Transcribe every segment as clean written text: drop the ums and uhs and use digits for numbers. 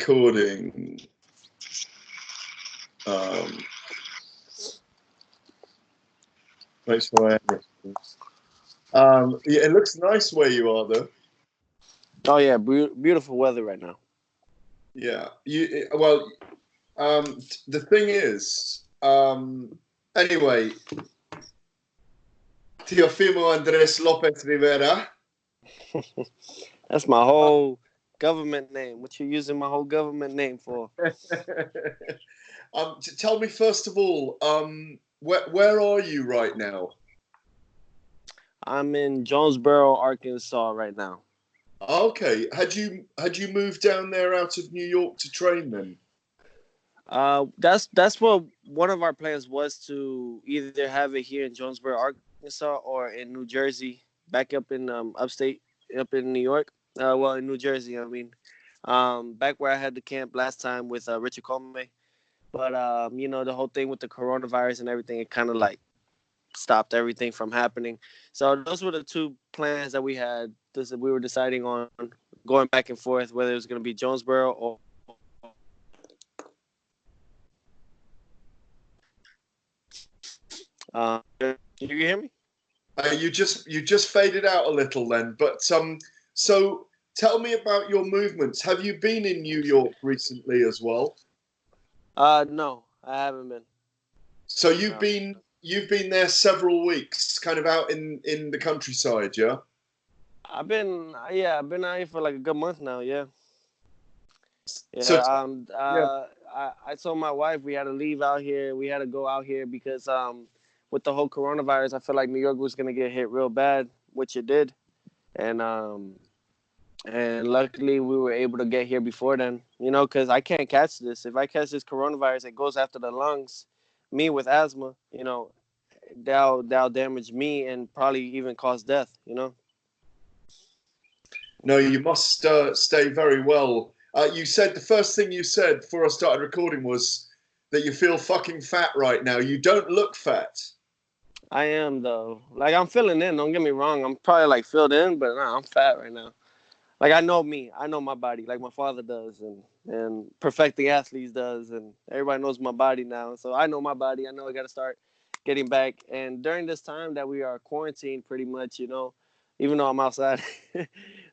recording. Make sure I have it. Yeah, it looks nice where you are, though. Oh yeah, beautiful weather right now. Yeah. The thing is, anyway, Teofimo Andres Lopez Rivera. That's my whole government name. What you using my whole government name for? Tell me first of all, where are you right now? I'm in Jonesboro, Arkansas right now. Okay. Had you moved down there out of New York to train then? That's what one of our plans was, to either have it here in Jonesboro, Arkansas, or in New Jersey, back up in upstate, up in New York. Well, in New Jersey, I mean, back where I had the camp last time with Richard Comey. But the whole thing with the coronavirus and everything, it kind of like stopped everything from happening. So those were the two plans that we had. We were deciding on going back and forth whether it was going to be Jonesboro or. Can you hear me? You just faded out a little then. But so tell me about your movements. Have you been in New York recently as well? No, I haven't been. So you've been there several weeks, kind of out in the countryside, yeah? I've been out here for like a good month now, yeah. Yeah. So I told my wife we had to leave out here. We had to go out here because with the whole coronavirus, I feel like New York was gonna get hit real bad, which it did, and luckily we were able to get here before then. Because I can't catch this. If I catch this coronavirus, it goes after the lungs. Me with asthma, that'll damage me and probably even cause death. No, you must stay very well. You said the first thing you said before I started recording was that you feel fucking fat right now. You don't look fat. I am though. Like, I'm filling in. Don't get me wrong. I'm probably like filled in, but nah, I'm fat right now. Like, I know me. I know my body, like my father does, and perfecting athletes does, and everybody knows my body now. So I know my body. I know I got to start getting back. And during this time that we are quarantined, pretty much, even though I'm outside,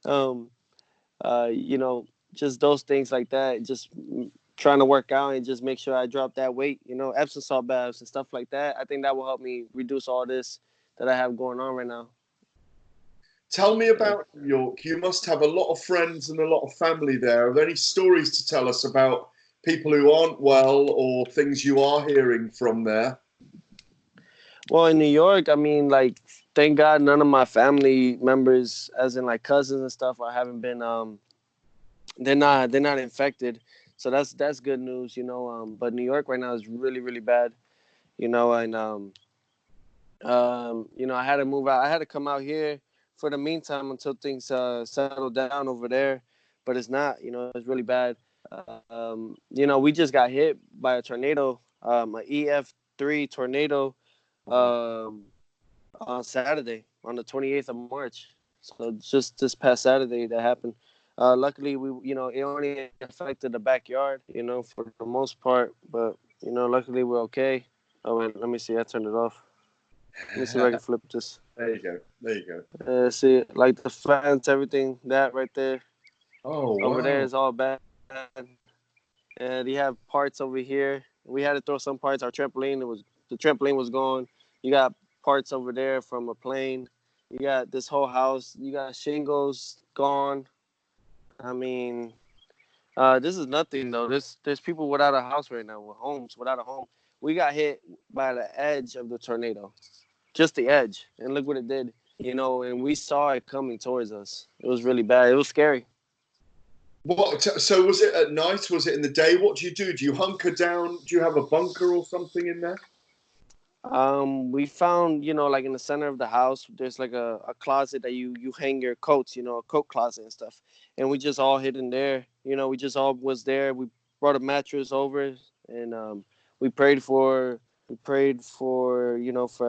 um, just those things like that, just trying to work out and just make sure I drop that weight, Epsom salt baths and stuff like that. I think that will help me reduce all this that I have going on right now. Tell me about New York. You must have a lot of friends and a lot of family there. Are there any stories to tell us about people who aren't well or things you are hearing from there? Well, in New York, I mean, like, thank God none of my family members, as in like cousins and stuff, I haven't been they're not infected. So that's good news, but New York right now is really, really bad, and I had to move out. I had to come out here for the meantime until things settle down over there, but it's not, it's really bad. We just got hit by a tornado, an EF3 tornado, on Saturday, on the 28th of March. So just this past Saturday that happened. Luckily, it only affected the backyard, for the most part. But, luckily we're okay. Oh, wait, let me see. I turned it off. Let me see if I can flip this. There you go. See, like the fence, everything, that right there. Oh, wow. Over there is all bad. And you have parts over here. We had to throw some parts. The trampoline was gone. You got parts over there from a plane. You got this whole house. You got shingles gone. I mean, this is nothing though. There's people without a house right now, with homes without a home. We got hit by the edge of the tornado, just the edge, and look what it did. And we saw it coming towards us. It was really bad. It was scary. What? So was it at night? Was it in the day? What do you do? Do you hunker down? Do you have a bunker or something in there? We found, like in the center of the house, there's like a closet that you hang your coats, a coat closet and stuff. And we just all hid in there. We just all was there. We brought a mattress over, and we prayed for for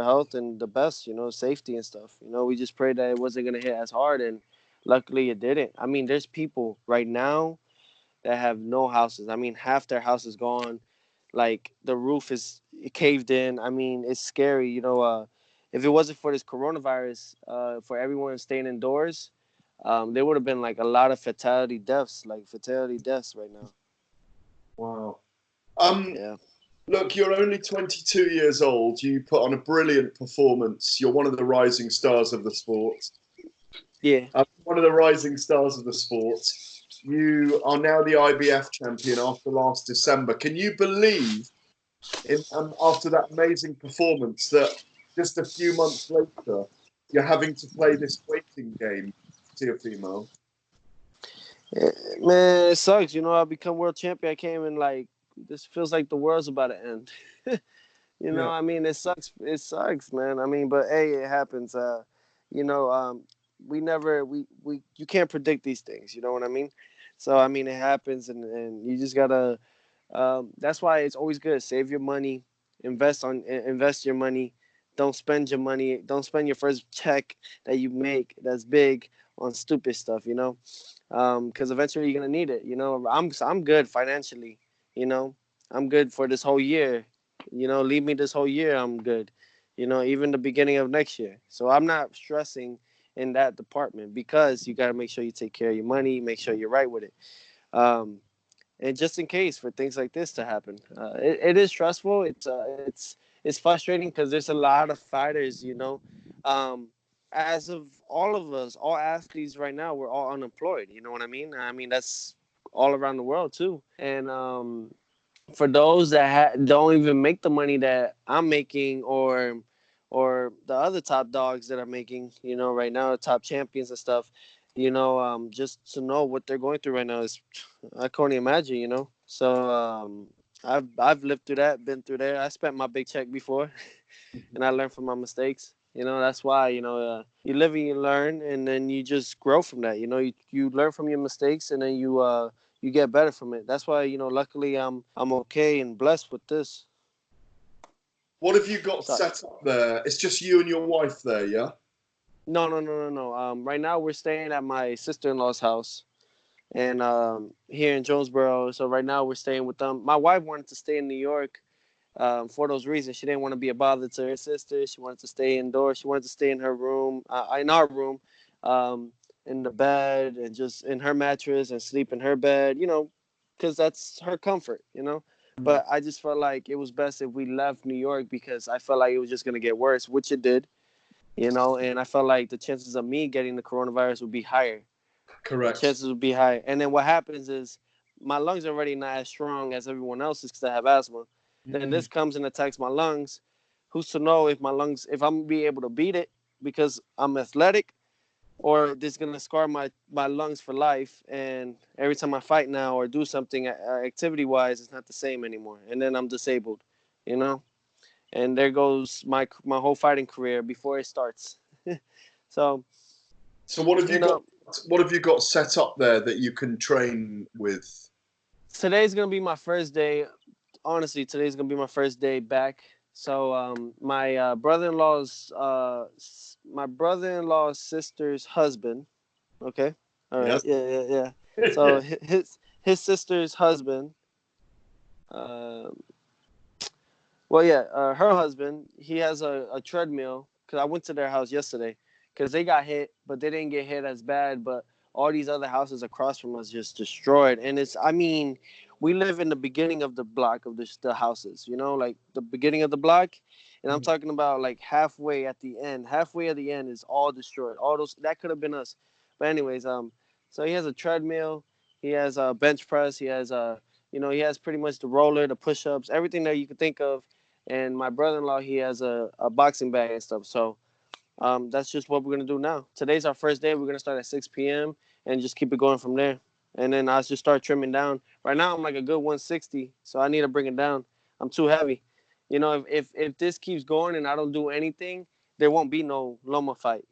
health and the best, safety and stuff. We just prayed that it wasn't gonna hit as hard, and luckily it didn't. I mean, there's people right now that have no houses. I mean, half their house is gone. Like the roof is caved in. I mean, it's scary. If it wasn't for this coronavirus, for everyone staying indoors, there would have been like a lot of fatality deaths right now. Wow. Um, Yeah. Look, you're only 22 years old. You put on a brilliant performance. You're one of the rising stars of the sport. Yeah. One of the rising stars of the sport. You are now the IBF champion after last December. Can you believe, after that amazing performance, that just a few months later you're having to play this waiting game, Teofimo? Yeah, man, it sucks. I become world champion. I came in like this feels like the world's about to end. Yeah, I mean, it sucks. It sucks, man. I mean, but hey, it happens. You know, um, we never we you can't predict these things. You know what I mean? So I mean, it happens, and you just gotta. That's why it's always good. Save your money, invest your money. Don't spend your money. Don't spend your first check that you make that's big on stupid stuff. Because eventually you're gonna need it. I'm good financially. You know, I'm good for this whole year. Leave me this whole year, I'm good. Even the beginning of next year. So I'm not stressing in that department because you got to make sure you take care of your money, make sure you're right with it. Um, and just in case for things like this to happen, it is stressful. It's frustrating because there's a lot of fighters. Um, as of all of us, all athletes right now, we're all unemployed. You know what I mean? I mean that's all around the world too. And for those that don't even make the money that I'm making, or the other top dogs that are making, right now, top champions and stuff, just to know what they're going through right now is, I can't imagine, So I've lived through that, been through there. I spent my big check before, and I learned from my mistakes. That's why you live and you learn, and then you just grow from that. You learn from your mistakes, and then you get better from it. That's why luckily I'm okay and blessed with this. What have you got So set up there? It's just you and your wife there, yeah? no, no, no, no, no. Right now we're staying at my sister-in-law's house, and here in Jonesboro. So right now we're staying with them. My wife wanted to stay in New York, for those reasons. She didn't want to be a bother to her sister. She wanted to stay indoors. She wanted to stay in her room, in our room, um, in the bed, and just in her mattress and sleep in her bed. Because that's her comfort. But I just felt like it was best if we left New York because I felt like it was just gonna get worse, which it did. And I felt like the chances of me getting the coronavirus would be higher. The Correct. chances would be high. And then what happens is my lungs are already not as strong as everyone else's because I have asthma. Then this comes and attacks my lungs. Who's to know if if I'm gonna be able to beat it because I'm athletic, or this is gonna scar my lungs for life. And every time I fight now or do something activity wise, it's not the same anymore. And then I'm disabled, you know. And there goes my whole fighting career before it starts. So So what have you you got? know, What have you got set up there that you can train with? today's gonna be my first day. Honestly, today's gonna be my first day back. So my brother-in-law's sister's husband. Okay, all right, Yes. yeah, yeah, yeah. So his sister's husband. Uh, well, yeah, her husband. He has a treadmill because I went to their house yesterday because they got hit, but they didn't get hit as bad. But all these other houses across from us just destroyed, and I mean, we live in the beginning of the block of the houses, like the beginning of the block, and I'm talking about like halfway at the end. Halfway at the end is all destroyed. All those that could have been us, but anyways, so he has a treadmill, he has a bench press, he has he has pretty much the roller, the push-ups, everything that you could think of. And my brother-in-law, he has a boxing bag and stuff. So that's just what we're gonna do now. Today's our first day. We're gonna start at 6 p.m. and just keep it going from there. And then I'll just start trimming down. Right now I'm like a good 160, so I need to bring it down. I'm too heavy. If this keeps going and I don't do anything, there won't be no Loma fight.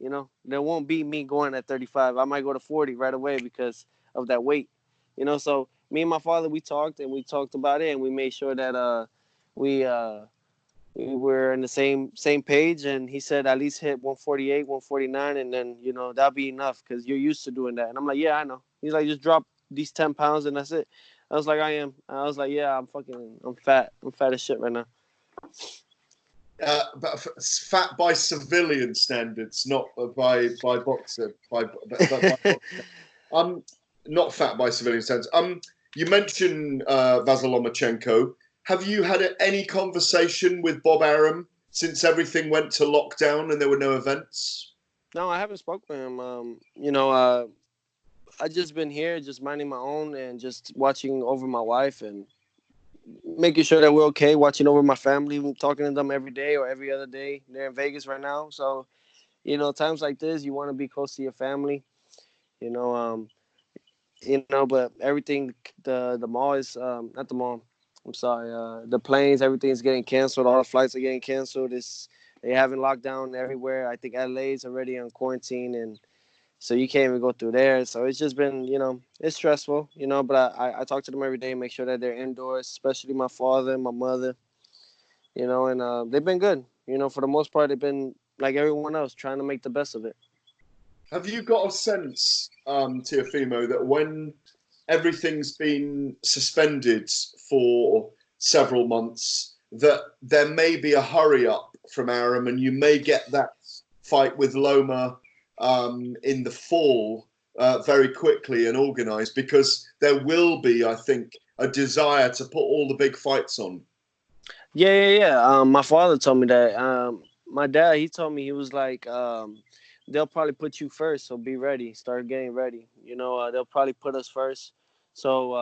There won't be me going at 35. I might go to 40 right away because of that weight. So me and my father, we talked about it, and we made sure that we uh we were in the same page, and he said at least hit 148, 149, and then that'll be enough because you're used to doing that. And I'm like, yeah, I know. He's like, just these 10 pounds and that's it. I was like, I am. I was like, yeah, I'm fat. I'm fat as shit right now. But fat by civilian standards, not by boxer. Not fat by civilian standards. You mentioned Vasyl Lomachenko. Have you had any conversation with Bob Arum since everything went to lockdown and there were no events? No, I haven't spoken to him. I just been here, just minding my own and just watching over my wife and making sure that we're okay, watching over my family, talking to them every day or every other day. They're in Vegas right now. So, times like this, you want to be close to your family, you know, but everything, the mall is, not the mall. I'm sorry. The planes, everything's getting canceled. All the flights are getting canceled. They having lockdown everywhere. I think LA is already on quarantine and so you can't even go through there. So it's just been, it's stressful, but I talk to them every day, make sure that they're indoors, especially my father and my mother, and they've been good. For the most part, they've been like everyone else, trying to make the best of it. Have you got a sense, Teofimo, that when everything's been suspended for several months, that there may be a hurry up from Arum and you may get that fight with Loma in the fall very quickly and organised, because there will be, I think, a desire to put all the big fights on. Yeah. My father told me that. My dad, he told me, he was like, they'll probably put you first, so be ready. Start getting ready. They'll probably put us first. So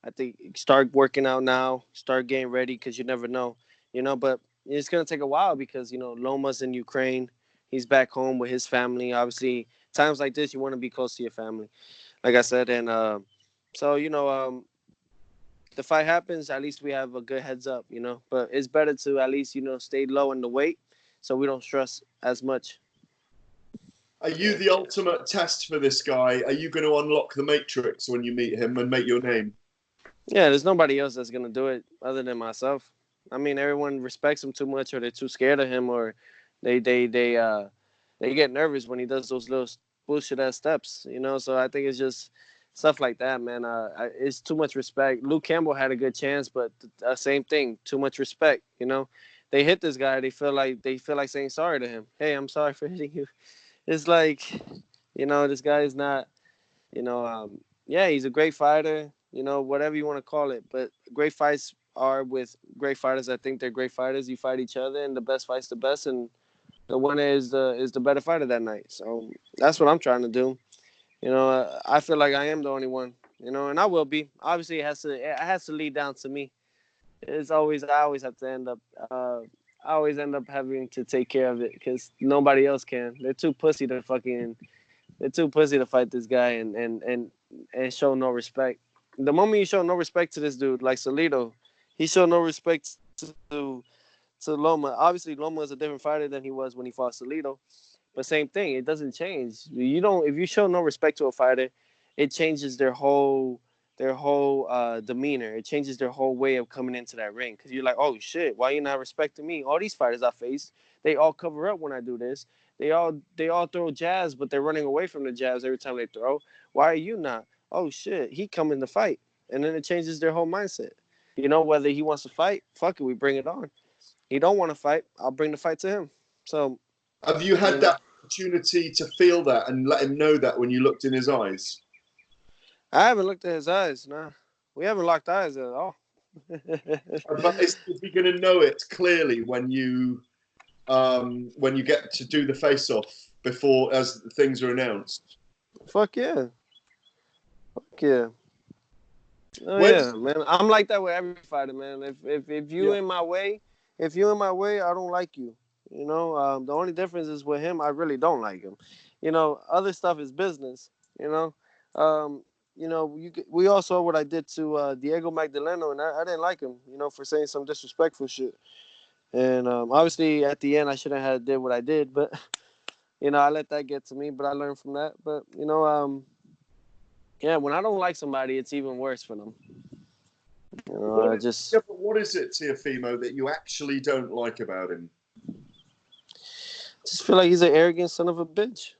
I think start working out now. Start getting ready because you never know. But it's gonna take a while because Loma's in Ukraine. He's back home with his family. Obviously, times like this, you want to be close to your family, like I said. And so the fight happens, at least we have a good heads up. But it's better to at least stay low in the weight so we don't stress as much. Are you the ultimate test for this guy? Are you going to unlock the matrix when you meet him and make your name? Yeah, there's nobody else that's gonna do it other than myself. I mean, everyone respects him too much, or they're too scared of him, or they get nervous when he does those little bullshit ass steps. So I think it's just stuff like that, man. It's too much respect. Luke Campbell had a good chance, but same thing, too much respect. They hit this guy, they feel like saying sorry to him. Hey, I'm sorry for hitting you. It's like, this guy is not, yeah, he's a great fighter, whatever you want to call it. But great fights are with great fighters. I think they're great fighters. You fight each other, and the best fights the best, and the winner is the better fighter that night. So that's what I'm trying to do. I feel like I am the only one. And I will be. Obviously, it has to lead down to me. I always have to end up. I always end up having to take care of it because nobody else can. They're too pussy to fight this guy and show no respect. The moment you show no respect to this dude, like Salido, he showed no respect to Loma. Obviously, Loma is a different fighter than he was when he fought Salido. But same thing, it doesn't change. If you show no respect to a fighter, it changes their whole demeanor. It changes their whole way of coming into that ring. Because you're like, oh shit, why you not respecting me? All these fighters I face, they all cover up when I do this. They all throw jabs, but they're running away from the jabs every time they throw. Why are you not? Oh shit, he coming to fight, and then it changes their whole mindset. Whether he wants to fight, fuck it, we bring it on. He don't want to fight, I'll bring the fight to him. So, have you had that opportunity to feel that and let him know that when you looked in his eyes? I haven't looked at his eyes. Nah, we haven't locked eyes at all. But is he going to know it clearly when you get to do the face-off before as things are announced? Fuck yeah. Oh yeah, man. I'm like that with every fighter, man. If you in my way, I don't like you. The only difference is with him, I really don't like him. Other stuff is business. We all saw what I did to Diego Magdaleno, and I didn't like him. For saying some disrespectful shit. And obviously, at the end, I shouldn't have did what I did, but I let that get to me. But I learned from that. But yeah, when I don't like somebody, it's even worse for them. But what is it, Teofimo, that you actually don't like about him? Just feel like he's an arrogant son of a bitch.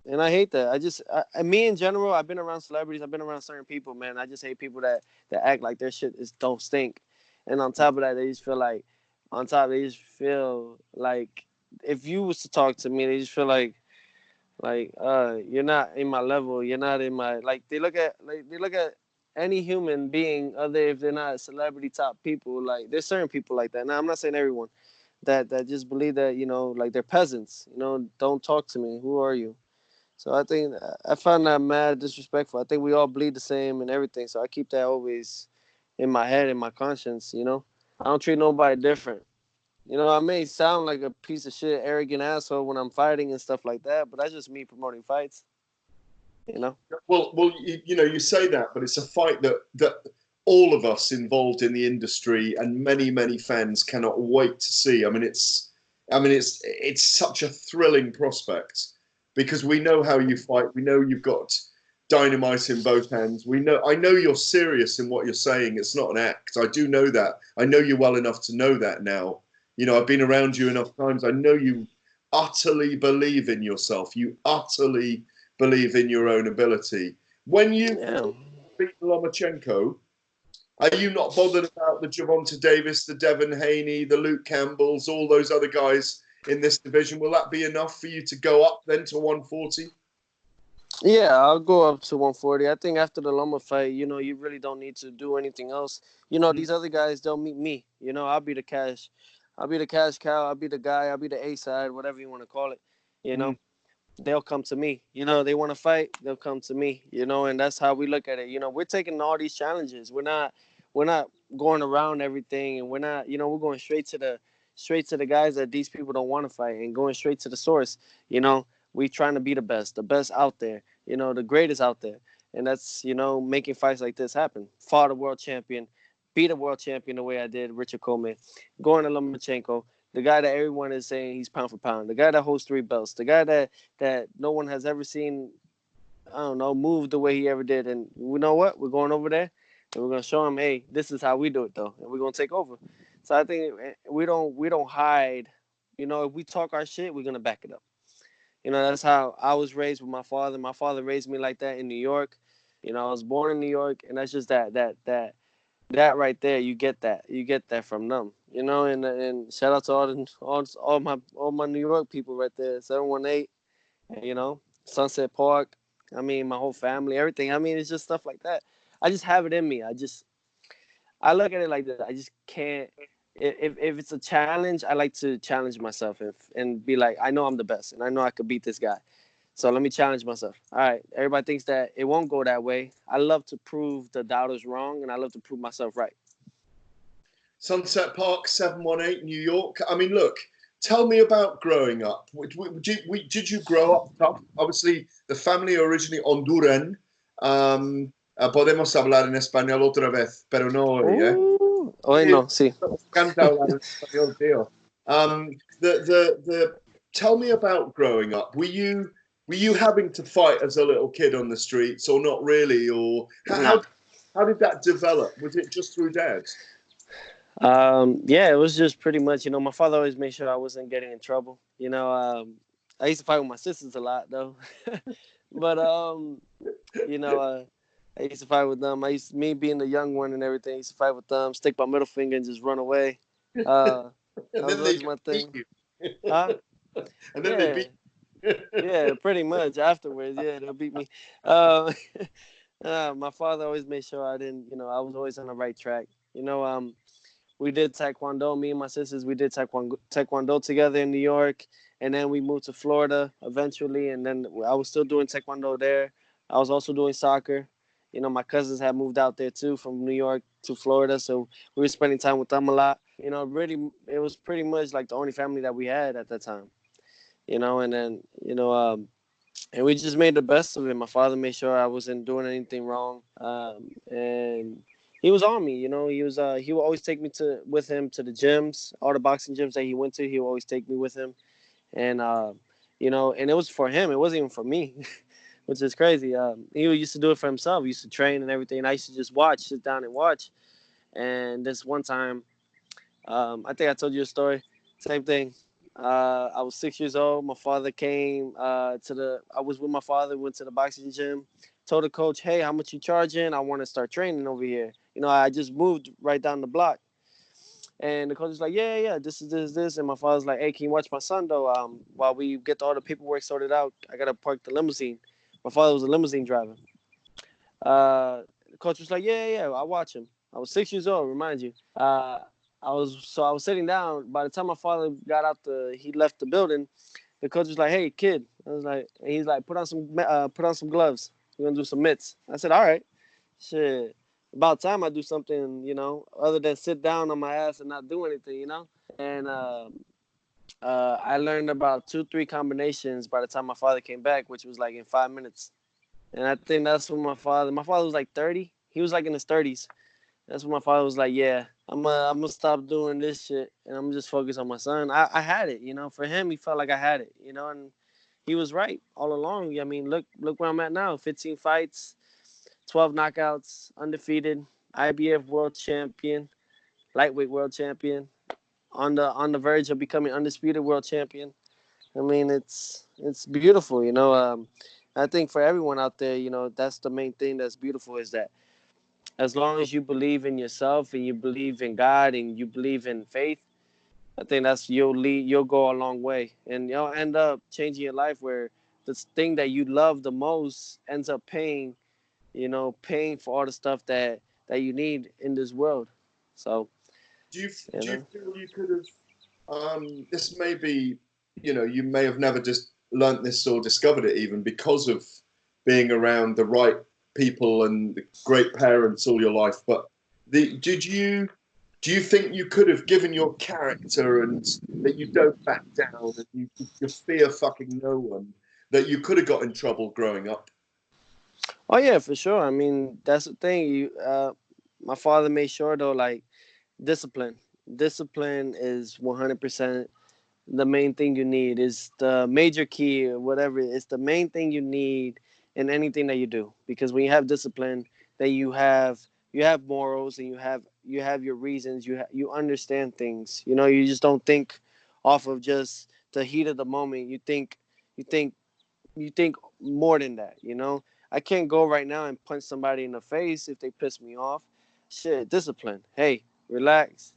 And I hate that. Me in general, I've been around celebrities. I've been around certain people, man. I just hate people that act like their shit is don't stink. And on top of that, they just feel like if you was to talk to me, they just feel like you're not in my level. You're not in my like. They look at any human being, other if they're not celebrity top people. Like there's certain people like that. Now I'm not saying everyone that just believe that like they're peasants. Don't talk to me. Who are you? So I think I found that mad disrespectful. I think we all bleed the same and everything. So I keep that always in my head, in my conscience. I don't treat nobody different. I may sound like a piece of shit, arrogant asshole when I'm fighting and stuff like that, but that's just me promoting fights. You know. Well, you say that, but it's a fight that all of us involved in the industry and many, many fans cannot wait to see. It's such a thrilling prospect because we know how you fight. We know you've got dynamite in both hands. I know you're serious in what you're saying. It's not an act. I do know that. I know you well enough to know that now. I've been around you enough times. I know you utterly believe in yourself. You utterly believe in your own ability. When you Yeah. beat Lomachenko, are you not bothered about the Gervonta Davis, the Devin Haney, the Luke Campbells, all those other guys in this division? Will that be enough for you to go up then to 140? Yeah, I'll go up to 140. I think after the Loma fight, you really don't need to do anything else. These other guys, they'll meet me. I'll be the cash. I'll be the cash cow. I'll be the guy. I'll be the A side, whatever you want to call it. You know, they'll come to me. They want to fight, they'll come to me. And that's how we look at it. We're taking all these challenges. We're not going around everything, and we're not. We're going straight to the guys that these people don't want to fight, and going straight to the source. We trying to be the best out there. The greatest out there, and that's making fights like this happen. Fought a world champion, beat a world champion the way I did, Richard Coleman, going to Lomachenko, the guy that everyone is saying he's pound for pound, the guy that holds 3 belts, the guy that no one has ever seen, I don't know, move the way he ever did. And you know what? We're going over there and we're gonna show him, hey, this is how we do it though, and we're gonna take over. So I think we don't hide. If we talk our shit, we're gonna back it up. That's how I was raised with my father. My father raised me like that in New York. I was born in New York, and that's just that right there. You get that from them. And shout out to all my New York people right there. 718. Sunset Park. My whole family, everything. It's just stuff like that. I just have it in me. I look at it like this. I just can't. If it's a challenge, I like to challenge myself and be like, I know I'm the best, and I know I could beat this guy. So let me challenge myself. All right. Everybody thinks that it won't go that way. I love to prove the doubters wrong, and I love to prove myself right. Sunset Park, 718, New York. Look, tell me about growing up. Did you grow up tough? Obviously, the family are originally Honduran. Podemos hablar en español otra vez, pero no hoy, ¿eh? Hoy no, sí. Canta hablar en español, tío. Tell me about growing up. Were you having to fight as a little kid on the streets, or not really? Or No. how did that develop? Was it just through dad? Yeah, it was just pretty much, my father always made sure I wasn't getting in trouble. I used to fight with my sisters a lot though. But you know, uh, I used to fight with them. Me being the young one and everything, I used to fight with them, stick my middle finger and just run away. Uh, And that was then they always my beat thing. you. Huh? And then they Yeah, beat you. yeah, pretty much. Afterwards, yeah, they'll beat me. Uh, my father always made sure I didn't, I was always on the right track. We did taekwondo. Me and my sisters, we did taekwondo together in New York, and then we moved to Florida eventually. And then I was still doing taekwondo there. I was also doing soccer. My cousins had moved out there too from New York to Florida, so we were spending time with them a lot. Really, it was pretty much like the only family that we had at that time. And then and we just made the best of it. My father made sure I wasn't doing anything wrong, and he was on me. He would always take me with him to the gyms, all the boxing gyms that he went to. He would always take me with him, and and it was for him. It wasn't even for me, which is crazy. He used to do it for himself. He used to train and everything, and I used to just sit down and watch. And this one time, I think I told you a story. Same thing. I was 6 years old. My father came I was with my father, went to the boxing gym, told the coach, hey, how much you charging? I want to start training over here. I just moved right down the block. And the coach was like, yeah, this. And my father's like, hey, can you watch my son, though? While we get all the paperwork sorted out, I got to park the limousine. My father was a limousine driver. The coach was like, yeah, I'll watch him. I was 6 years old, remind you. I was sitting down. By the time my father he left the building. The coach was like, hey, kid. I was like, and he's like, put on some gloves. We're gonna do some mitts. I said, all right, shit. About time I do something, other than sit down on my ass and not do anything. And I learned about 2, 3 combinations by the time my father came back, which was like in 5 minutes. And I think that's when my father was like 30. He was like in his 30s. That's when my father was like, yeah, I'm gonna stop doing this shit and I'm just focus on my son. I had it, For him, he felt like I had it, and he was right all along. I mean, look where I'm at now. 15 fights, 12 knockouts, undefeated, IBF world champion, lightweight world champion, on the verge of becoming undisputed world champion. I mean, it's beautiful. I think for everyone out there, that's the main thing that's beautiful is that as long as you believe in yourself and you believe in God and you believe in faith, I think you'll go a long way and you'll end up changing your life where the thing that you love the most ends up paying for all the stuff that you need in this world. So, Do you feel you could have? This may be, you may have never just learnt this or discovered it even because of being around the right people and the great parents all your life. But do you think you could have given your character and that you don't back down and you fear fucking no one, that you could have got in trouble growing up? oh yeah, for sure. I mean, that's the thing. My father made sure though, like discipline. Discipline is 100% the main thing you need. Is the major key or whatever. It's the main thing you need in anything that you do. Because when you have discipline, that you have morals and you have your reasons. You understand things. You just don't think off of just the heat of the moment. You think more than that. I can't go right now and punch somebody in the face if they piss me off. Shit, discipline. Hey, relax.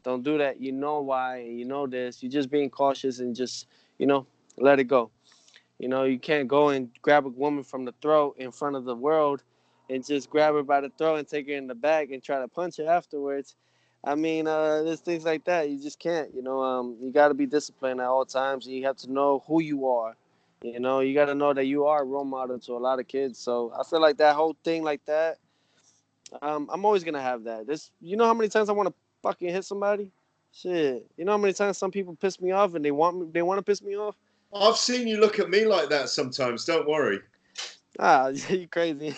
Don't do that. You know why, and you know this. You're just being cautious and just, you know, let it go. You can't go and grab a woman from the throat in front of the world and just grab her by the throat and take her in the back and try to punch her afterwards. I mean, there's things like that. You just can't, you got to be disciplined at all times. And you have to know who you are. You got to know that you are a role model to a lot of kids. So I feel like that whole thing like that, I'm always going to have that. You know how many times I want to fucking hit somebody? Shit. You know how many times some people piss me off and they want to piss me off? I've seen you look at me like that sometimes. Don't worry. Ah, you crazy.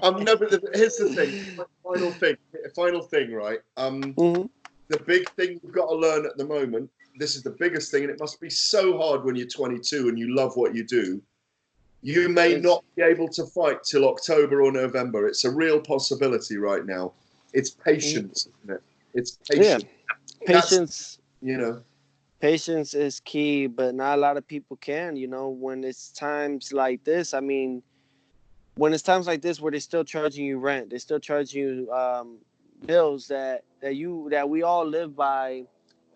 I'm never. Here's the thing. Final thing. Right. hmm The big thing you've got to learn at the moment. This is the biggest thing, and it must be so hard when you're 22 and you love what you do. You may It's not be able to fight till October or November. It's a real possibility right now. It's patience, isn't it? It's yeah, patience. That's patience. you know. Patience is key, but not a lot of people can. When it's times like this. I mean, when it's times like this where they're still charging you rent, they're still charging you bills that we all live by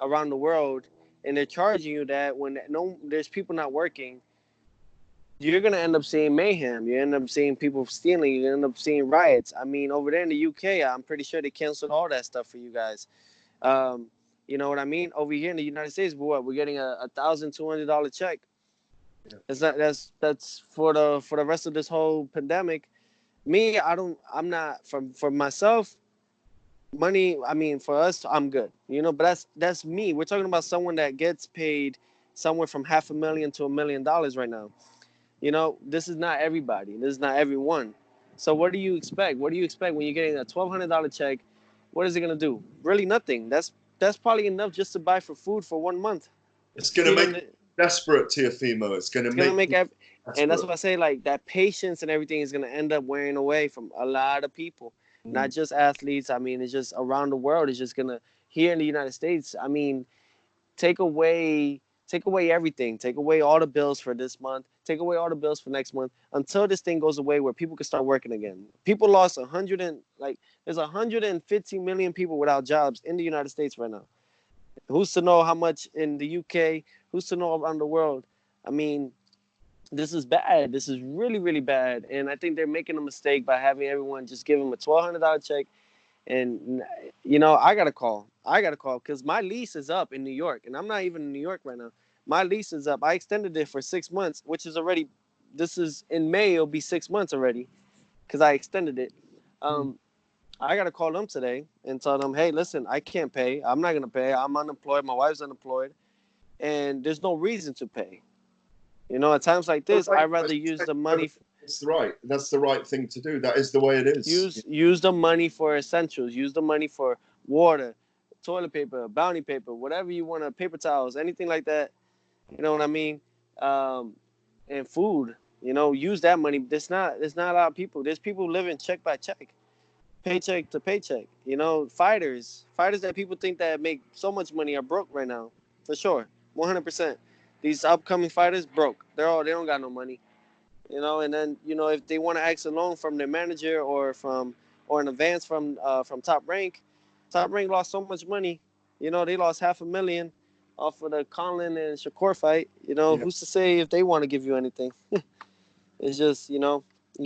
around the world, and they're charging you that when there's people not working, you're gonna end up seeing mayhem. You end up seeing people stealing. You end up seeing riots. I mean, over there in the UK, I'm pretty sure they canceled all that stuff for you guys. Um, you know what I mean? Over here in the United States, we're getting a $1,200 check. Yeah. That's for the rest of this whole pandemic. Me, I'm not for myself. Money, I mean, for us, I'm good. But that's me. We're talking about someone that gets paid somewhere from $500,000 to $1 million right now. This is not everybody. This is not everyone. So what do you expect? What do you expect when you're getting a $1,200 check? What is it gonna do? Really nothing. That's probably enough just to buy for food for 1 month. It's going to Feeding make the, you desperate, Teofimo. It's going to it's gonna make make you and that's desperate. what I say. Like that patience and everything is gonna end up wearing away from a lot of people, Mm. not just athletes. I mean, it's just around the world. It's just gonna here in the United States. I mean, take away everything. Take away all the bills for this month. Take away all the bills for next month until this thing goes away where people can start working again. People lost there's 115 million people without jobs in the United States right now. Who's to know how much in the UK? Who's to know around the world? I mean, this is bad. This is really, really bad. And I think they're making a mistake by having everyone just give them a $1,200 check. And, I got to call. Because my lease is up in New York. And I'm not even in New York right now. My lease is up. I extended it for 6 months, which is already, this is in May, it'll be 6 months already because I extended it. I got to call them today and tell them, hey, listen, I can't pay. I'm not going to pay. I'm unemployed. My wife's unemployed. And there's no reason to pay. At times like this, I'd rather use the money. It's right. That's the right thing to do. That is the way it is. Use the money for essentials. Use the money for water, toilet paper, bounty paper, whatever you want, paper towels, anything like that. You know what I mean? And food. Use that money. There's not a lot of people. There's people living check by check, paycheck to paycheck. Fighters that people think that make so much money are broke right now, for sure, 100%. These upcoming fighters broke. They don't got no money. And then if they want to ask a loan from their manager or an advance from Top Rank lost so much money. They lost $500,000 off of the Conlon and Shakur fight. Who's to say if they want to give you anything? It's just you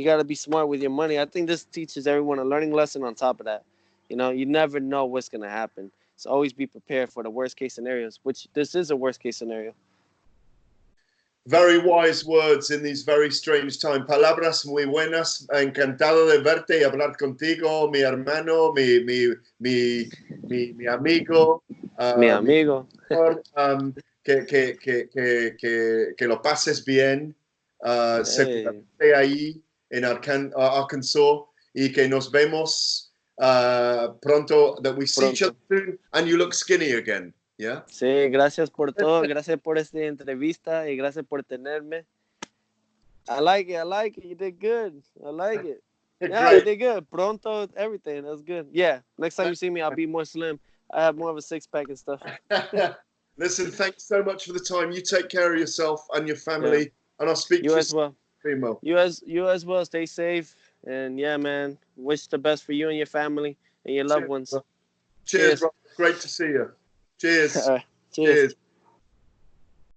got to be smart with your money. I think this teaches everyone a learning lesson. On top of that, you never know what's gonna happen. So always be prepared for the worst case scenarios, which this is a worst case scenario. Very wise words in these very strange times. Palabras muy buenas. Encantado de verte y hablar contigo, mi hermano, mi amigo. Mi amigo. Que lo pases bien. Seguramente ahí en Arkansas y que nos vemos pronto. That we see each other soon and you look skinny again. Yeah. Sí, gracias por todo, gracias por esta entrevista y gracias por tenerme. I like it. You did good. I like it. Yeah, you did good. Pronto, everything. That's good. Yeah. Next time you see me, I'll be more slim. I have more of a six-pack and stuff. Listen, thanks so much for the time. You take care of yourself and your family, and I'll speak to you as well. Primo. You as well. Stay safe, and yeah, man. Wish the best for you and your family and your loved ones. Cheers. Bro. Great to see you. Cheers. Cheers.